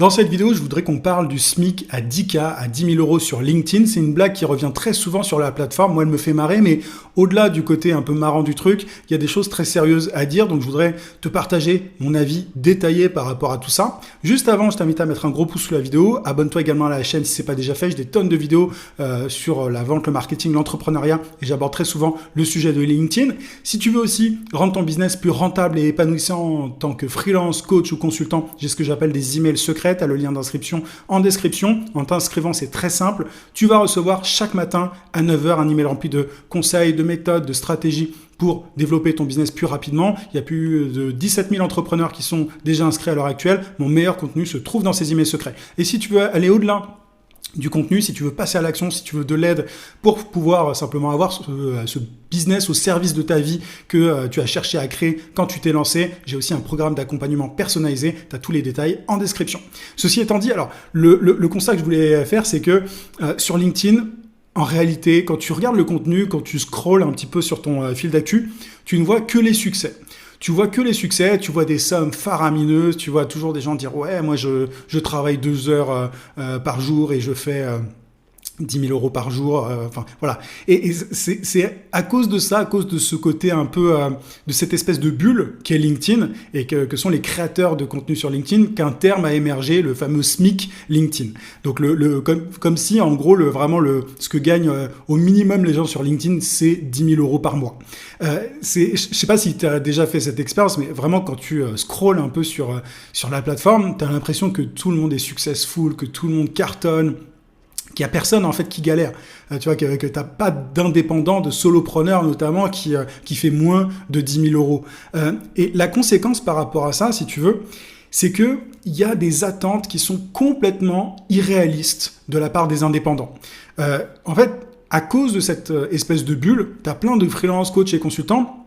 Dans cette vidéo, je voudrais qu'on parle du SMIC à 10K, à 10 000 euros sur LinkedIn. C'est une blague qui revient très souvent sur la plateforme. Moi, elle me fait marrer, mais au-delà du côté un peu marrant du truc, il y a des choses très sérieuses à dire. Donc, je voudrais te partager mon avis détaillé par rapport à tout ça. Juste avant, je t'invite à mettre un gros pouce sous la vidéo. Abonne-toi également à la chaîne si ce n'est pas déjà fait. J'ai des tonnes de vidéos sur la vente, le marketing, l'entrepreneuriat et j'aborde très souvent le sujet de LinkedIn. Si tu veux aussi rendre ton business plus rentable et épanouissant en tant que freelance, coach ou consultant, j'ai ce que j'appelle des emails secrets. Tu as le lien d'inscription en description. En t'inscrivant, c'est très simple. Tu vas recevoir chaque matin à 9h un email rempli de conseils, de méthodes, de stratégies pour développer ton business plus rapidement. Il y a plus de 17 000 entrepreneurs qui sont déjà inscrits à l'heure actuelle. Mon meilleur contenu se trouve dans ces emails secrets. Et si tu veux aller au-delà du contenu, si tu veux passer à l'action, si tu veux de l'aide pour pouvoir simplement avoir ce business au service de ta vie que tu as cherché à créer quand tu t'es lancé, j'ai aussi un programme d'accompagnement personnalisé. Tu as tous les détails en description. Ceci étant dit, alors le constat que je voulais faire, c'est que sur LinkedIn, en réalité, quand tu regardes le contenu, quand tu scrolles un petit peu sur ton fil d'actu, tu ne vois que les succès. Tu vois que les succès, tu vois des sommes faramineuses, tu vois toujours des gens dire « Ouais, moi je travaille 2 heures par jour et je fais 10 000 euros par jour. » Enfin, voilà. Et c'est à cause de ça, à cause de ce côté un peu, de cette espèce de bulle qu'est LinkedIn et que sont les créateurs de contenu sur LinkedIn, qu'un terme a émergé, le fameux SMIC LinkedIn. Donc, comme si, en gros, ce que gagnent au minimum les gens sur LinkedIn, c'est 10 000 euros par mois. Je sais pas si tu as déjà fait cette expérience, mais vraiment, quand tu scrolles un peu sur la plateforme, tu as l'impression que tout le monde est successful, que tout le monde cartonne, qu'il n'y a personne en fait qui galère. Tu vois, que tu n'as pas d'indépendant, de solopreneur notamment, qui fait moins de 10 000 euros. Et la conséquence par rapport à ça, si tu veux, c'est qu'il y a des attentes qui sont complètement irréalistes de la part des indépendants. En fait, à cause de cette espèce de bulle, tu as plein de freelance, coachs et consultants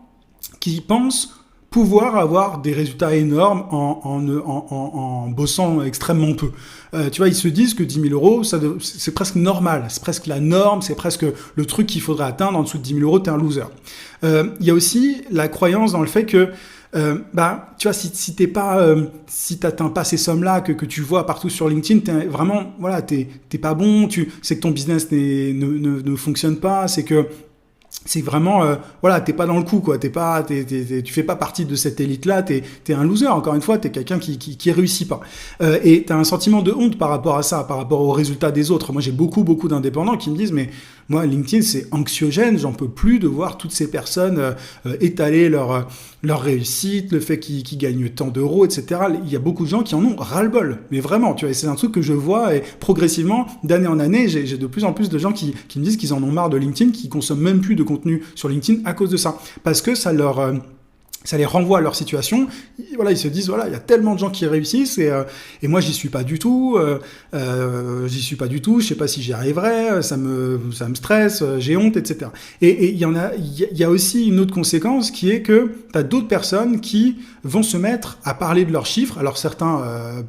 qui pensent pouvoir avoir des résultats énormes en bossant extrêmement peu. Tu vois, ils se disent que 10 000 euros, c'est presque normal, c'est presque la norme, c'est presque le truc qu'il faudrait atteindre. En dessous de 10 000 euros, t'es un loser. Il y a aussi la croyance dans le fait que tu vois, si t'atteins pas ces sommes-là que tu vois partout sur LinkedIn, t'es pas bon, c'est que ton business ne fonctionne pas, c'est vraiment, t'es pas dans le coup, quoi. Tu fais pas partie de cette élite-là, t'es un loser, encore une fois, t'es quelqu'un qui réussit pas. Et t'as un sentiment de honte par rapport à ça, par rapport aux résultats des autres. Moi, j'ai beaucoup d'indépendants qui me disent, mais moi, LinkedIn, c'est anxiogène, j'en peux plus de voir toutes ces personnes étaler leur réussite, le fait qu'ils gagnent tant d'euros, etc. Il y a beaucoup de gens qui en ont ras-le-bol. Mais vraiment, tu vois, c'est un truc que je vois et progressivement, d'année en année, j'ai de plus en plus de gens qui me disent qu'ils en ont marre de LinkedIn, qui consomment même plus de contenu sur LinkedIn à cause de ça. Parce que ça les renvoie à leur situation. Voilà, ils se disent, voilà, il y a tellement de gens qui réussissent et moi, j'y suis pas du tout. Je sais pas si j'y arriverai. Ça me stresse. J'ai honte, etc. Et il y a aussi une autre conséquence qui est que tu as d'autres personnes qui vont se mettre à parler de leurs chiffres. Alors certains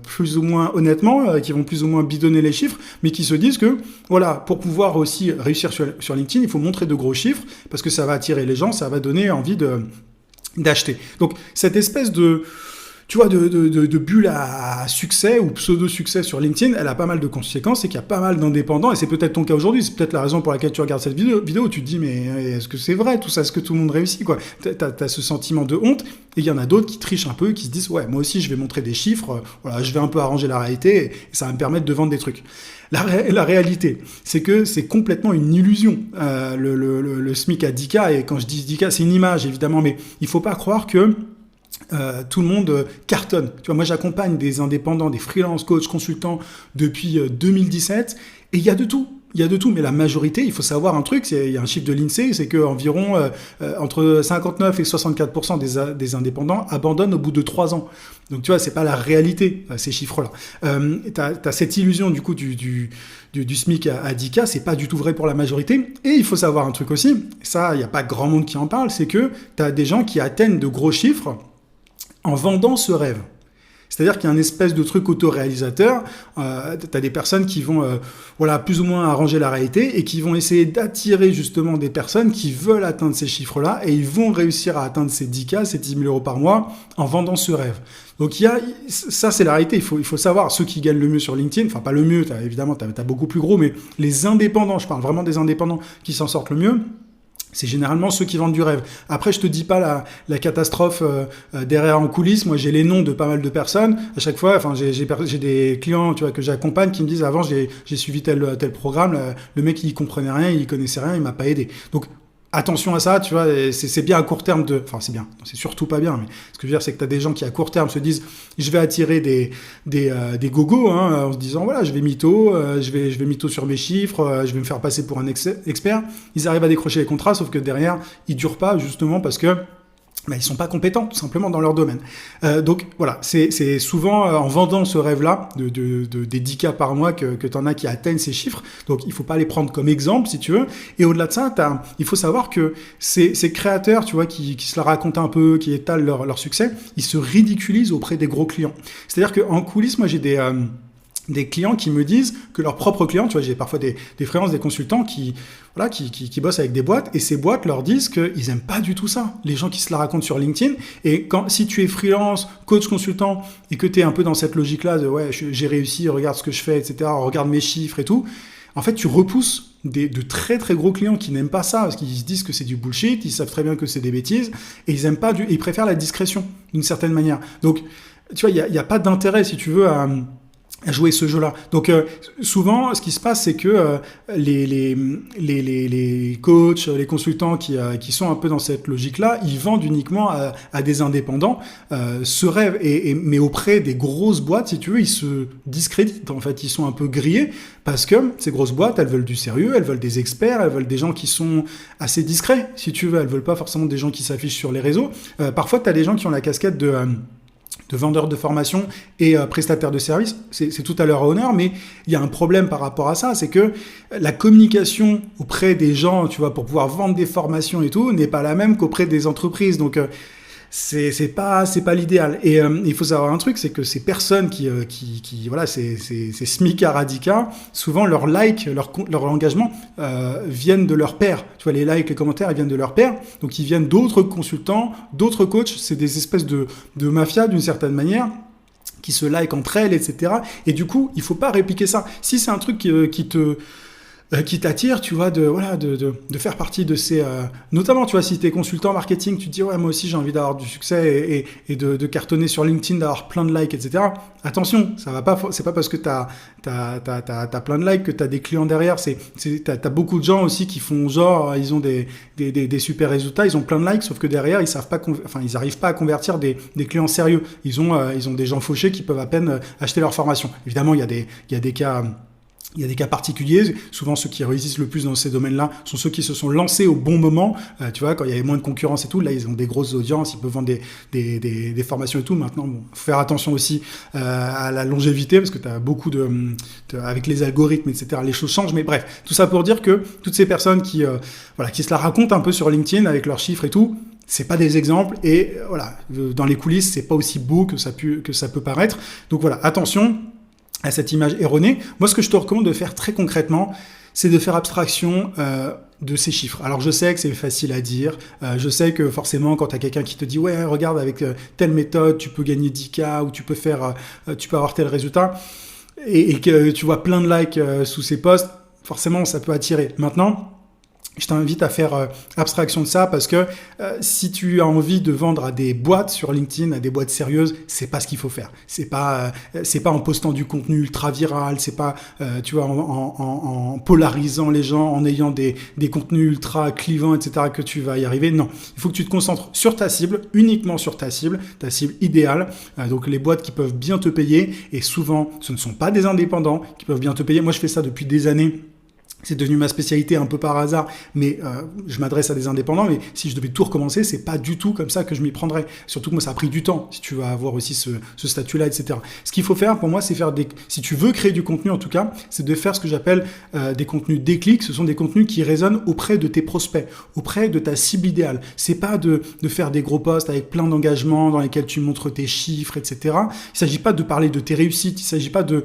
plus ou moins honnêtement, qui vont plus ou moins bidonner les chiffres, mais qui se disent que voilà, pour pouvoir aussi réussir sur LinkedIn, il faut montrer de gros chiffres parce que ça va attirer les gens, ça va donner envie d'acheter. Donc, cette espèce de bulle à succès ou pseudo-succès sur LinkedIn, elle a pas mal de conséquences et qu'il y a pas mal d'indépendants, et c'est peut-être ton cas aujourd'hui, c'est peut-être la raison pour laquelle tu regardes cette vidéo, tu te dis, mais est-ce que c'est vrai tout ça, est-ce que tout le monde réussit, quoi? T'as ce sentiment de honte, et il y en a d'autres qui trichent un peu, qui se disent, ouais, moi aussi je vais montrer des chiffres, voilà, je vais un peu arranger la réalité, et ça va me permettre de vendre des trucs. La réalité, c'est que c'est complètement une illusion, le SMIC à 10K, et quand je dis 10K, c'est une image, évidemment, mais il faut pas croire que tout le monde cartonne. Tu vois, moi, j'accompagne des indépendants, des freelance coachs, consultants depuis 2017, et il y a de tout. Il y a de tout, mais la majorité, il faut savoir un truc, il y a un chiffre de l'INSEE, c'est qu'environ entre 59 et 64% des indépendants abandonnent au bout de 3 ans. Donc tu vois, c'est pas la réalité, ces chiffres-là. T'as cette illusion du coup du SMIC à 10K, c'est pas du tout vrai pour la majorité. Et il faut savoir un truc aussi, ça, il n'y a pas grand monde qui en parle, c'est que t'as des gens qui atteignent de gros chiffres en vendant ce rêve. C'est-à-dire qu'il y a un espèce de truc autoréalisateur. Tu as des personnes qui vont plus ou moins arranger la réalité et qui vont essayer d'attirer justement des personnes qui veulent atteindre ces chiffres-là et ils vont réussir à atteindre ces 10K, ces 10 000 euros par mois en vendant ce rêve. Donc ça c'est la réalité, il faut savoir, ceux qui gagnent le mieux sur LinkedIn, enfin pas le mieux, évidemment t'as beaucoup plus gros, mais les indépendants, je parle vraiment des indépendants qui s'en sortent le mieux, c'est généralement ceux qui vendent du rêve. Après, je te dis pas la catastrophe derrière en coulisses. Moi, j'ai les noms de pas mal de personnes. À chaque fois, enfin, j'ai des clients, tu vois, que j'accompagne qui me disent avant, j'ai suivi tel programme. Le mec, il comprenait rien, il connaissait rien, il m'a pas aidé. Donc attention à ça, tu vois, c'est bien à court terme enfin c'est bien, c'est surtout pas bien, mais ce que je veux dire c'est que tu as des gens qui à court terme se disent je vais attirer des gogos en se disant voilà, je vais mytho sur mes chiffres, je vais me faire passer pour un expert, ils arrivent à décrocher les contrats sauf que derrière, ils durent pas justement parce que ils sont pas compétents tout simplement dans leur domaine. Donc voilà, c'est souvent en vendant ce rêve-là des 10K par mois que tu en as qui atteignent ces chiffres. Donc il faut pas les prendre comme exemple si tu veux. Et au-delà de ça, il faut savoir que ces créateurs, tu vois, qui se la racontent un peu, qui étalent leur succès, ils se ridiculisent auprès des gros clients. C'est-à-dire qu'en coulisses, moi j'ai des clients qui me disent que leurs propres clients, tu vois, j'ai parfois des freelances, des consultants qui bossent avec des boîtes et ces boîtes leur disent qu'ils aiment pas du tout ça. Les gens qui se la racontent sur LinkedIn et si tu es freelance, coach, consultant et que tu es un peu dans cette logique-là de ouais, j'ai réussi, regarde ce que je fais, etc., regarde mes chiffres et tout, en fait, tu repousses de très très gros clients qui n'aiment pas ça parce qu'ils se disent que c'est du bullshit, ils savent très bien que c'est des bêtises et ils aiment pas ils préfèrent la discrétion d'une certaine manière. Donc, tu vois, il y a pas d'intérêt si tu veux à jouer ce jeu-là. Donc souvent, ce qui se passe, c'est que les coachs, les consultants qui sont un peu dans cette logique-là, ils vendent uniquement à des indépendants ce rêve. Mais auprès des grosses boîtes, si tu veux, ils se discréditent. En fait, ils sont un peu grillés parce que ces grosses boîtes, elles veulent du sérieux, elles veulent des experts, elles veulent des gens qui sont assez discrets, si tu veux. Elles veulent pas forcément des gens qui s'affichent sur les réseaux. Parfois, tu as des gens qui ont la casquette de vendeurs de formation et prestataires de services, c'est tout à leur honneur, mais il y a un problème par rapport à ça, c'est que la communication auprès des gens, tu vois, pour pouvoir vendre des formations et tout, n'est pas la même qu'auprès des entreprises. Donc c'est pas l'idéal. Et il faut savoir un truc, c'est que ces personnes qui voilà, ces SMIC à Radica, souvent leurs likes, leur engagement viennent de leur pairs. Tu vois, les likes, les commentaires, ils viennent de leur pairs. Donc ils viennent d'autres consultants, d'autres coachs. C'est des espèces de mafia d'une certaine manière qui se like entre elles, etc. Et du coup, il faut pas répliquer ça. Si c'est un truc qui t'attire, tu vois, de faire partie de ces... notamment, tu vois, si tu es consultant marketing, tu te dis, ouais, moi aussi, j'ai envie d'avoir du succès et de cartonner sur LinkedIn, d'avoir plein de likes, etc. Attention, ça va pas, c'est pas parce que t'as plein de likes que t'as des clients derrière. T'as beaucoup de gens aussi qui font genre, ils ont des super résultats, ils ont plein de likes, sauf que derrière, ils arrivent pas à convertir des clients sérieux. Ils ont des gens fauchés qui peuvent à peine acheter leur formation. Évidemment, il y a des cas... Il y a des cas particuliers. Souvent, ceux qui réussissent le plus dans ces domaines-là sont ceux qui se sont lancés au bon moment. Tu vois, quand il y avait moins de concurrence et tout, là, ils ont des grosses audiences, ils peuvent vendre des formations et tout. Maintenant, bon, faut faire attention aussi à la longévité parce que tu as beaucoup avec les algorithmes, etc., les choses changent. Mais bref, tout ça pour dire que toutes ces personnes qui se la racontent un peu sur LinkedIn avec leurs chiffres et tout, c'est pas des exemples et voilà, dans les coulisses, c'est pas aussi beau que ça peut paraître. Donc voilà, attention à cette image erronée. Moi, ce que je te recommande de faire très concrètement, c'est de faire abstraction de ces chiffres. Alors, je sais que c'est facile à dire. Je sais que forcément, quand tu as quelqu'un qui te dit « Ouais, regarde, avec telle méthode, tu peux gagner 10K ou tu peux avoir tel résultat. » Et que tu vois plein de likes sous ces posts, forcément, ça peut attirer. Maintenant, je t'invite à faire abstraction de ça parce que si tu as envie de vendre à des boîtes sur LinkedIn, à des boîtes sérieuses, c'est pas ce qu'il faut faire. C'est pas en postant du contenu ultra viral, c'est pas tu vois en polarisant les gens, en ayant des contenus ultra clivants, etc. que tu vas y arriver. Non, il faut que tu te concentres sur ta cible, uniquement sur ta cible idéale. Donc les boîtes qui peuvent bien te payer et souvent ce ne sont pas des indépendants qui peuvent bien te payer. Moi je fais ça depuis des années. C'est devenu ma spécialité un peu par hasard, mais je m'adresse à des indépendants. Mais si je devais tout recommencer, c'est pas du tout comme ça que je m'y prendrais. Surtout que moi, ça a pris du temps, si tu veux avoir aussi ce statut-là, etc. Ce qu'il faut faire, pour moi, c'est faire si tu veux créer du contenu, en tout cas, c'est de faire ce que j'appelle des contenus déclics. Ce sont des contenus qui résonnent auprès de tes prospects, auprès de ta cible idéale. C'est pas de faire des gros posts avec plein d'engagements dans lesquels tu montres tes chiffres, etc. Il s'agit pas de parler de tes réussites. Il s'agit pas de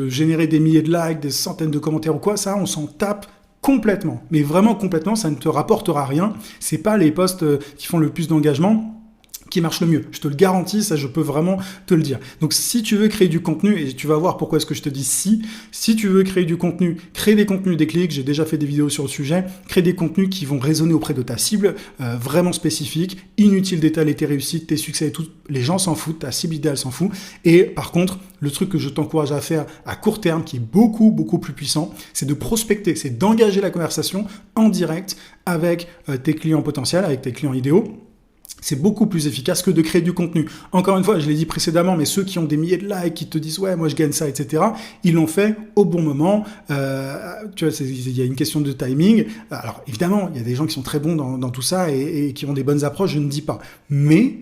générer des milliers de likes, des centaines de commentaires ou quoi. Ça, on s'en tape complètement. Mais vraiment complètement, ça ne te rapportera rien. C'est pas les posts qui font le plus d'engagement qui marche le mieux. Je te le garantis, ça je peux vraiment te le dire. Donc si tu veux créer du contenu, et tu vas voir pourquoi est-ce que je te dis si tu veux créer du contenu, crée des contenus déclics, j'ai déjà fait des vidéos sur le sujet, crée des contenus qui vont résonner auprès de ta cible, vraiment spécifique, inutile d'étaler tes réussites, tes succès et tout, les gens s'en foutent, ta cible idéale s'en fout. Et par contre, le truc que je t'encourage à faire à court terme, qui est beaucoup, beaucoup plus puissant, c'est de prospecter, c'est d'engager la conversation en direct avec tes clients potentiels, avec tes clients idéaux. C'est beaucoup plus efficace que de créer du contenu. Encore une fois, je l'ai dit précédemment, mais ceux qui ont des milliers de likes, qui te disent « ouais, moi je gagne ça », etc., ils l'ont fait au bon moment. Tu vois, il y a une question de timing. Alors évidemment, il y a des gens qui sont très bons dans tout ça et qui ont des bonnes approches, je ne dis pas. Mais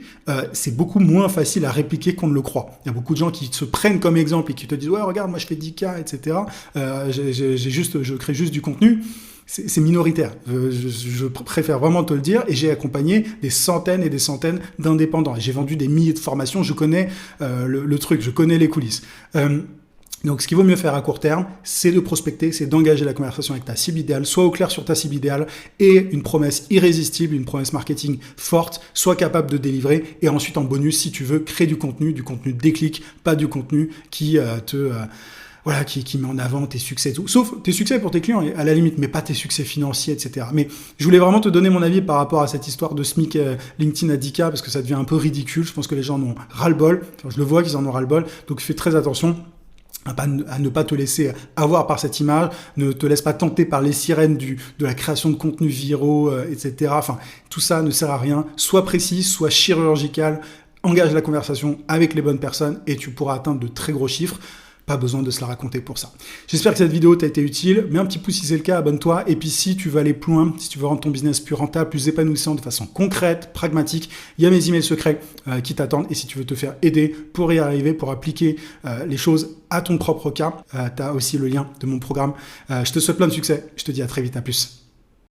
c'est beaucoup moins facile à répliquer qu'on ne le croit. Il y a beaucoup de gens qui se prennent comme exemple et qui te disent « ouais, regarde, moi je fais 10K, etc. Je crée juste du contenu ». C'est minoritaire. Je préfère vraiment te le dire. Et j'ai accompagné des centaines et des centaines d'indépendants. J'ai vendu des milliers de formations. Je connais le truc, je connais les coulisses. Donc, ce qu'il vaut mieux faire à court terme, c'est de prospecter, c'est d'engager la conversation avec ta cible idéale. Sois au clair sur ta cible idéale et une promesse irrésistible, une promesse marketing forte, sois capable de délivrer. Et ensuite, en bonus, si tu veux, crée du contenu déclic, pas du contenu qui qui met en avant tes succès et tout. Sauf tes succès pour tes clients, à la limite, mais pas tes succès financiers, etc. Mais je voulais vraiment te donner mon avis par rapport à cette histoire de SMIC LinkedIn à 10K, parce que ça devient un peu ridicule. Je pense que les gens en ont ras-le-bol. Enfin, je le vois qu'ils en ont ras-le-bol. Donc, fais très attention à ne pas te laisser avoir par cette image, ne te laisse pas tenter par les sirènes de la création de contenus viraux, etc. Enfin, tout ça ne sert à rien. Sois précis, sois chirurgical, engage la conversation avec les bonnes personnes et tu pourras atteindre de très gros chiffres. Pas besoin de se la raconter pour ça. J'espère que cette vidéo t'a été utile. Mets un petit pouce si c'est le cas, abonne-toi. Et puis si tu veux aller plus loin, si tu veux rendre ton business plus rentable, plus épanouissant de façon concrète, pragmatique, il y a mes emails secrets qui t'attendent. Et si tu veux te faire aider pour y arriver, pour appliquer les choses à ton propre cas, tu as aussi le lien de mon programme. Je te souhaite plein de succès. Je te dis à très vite. À plus.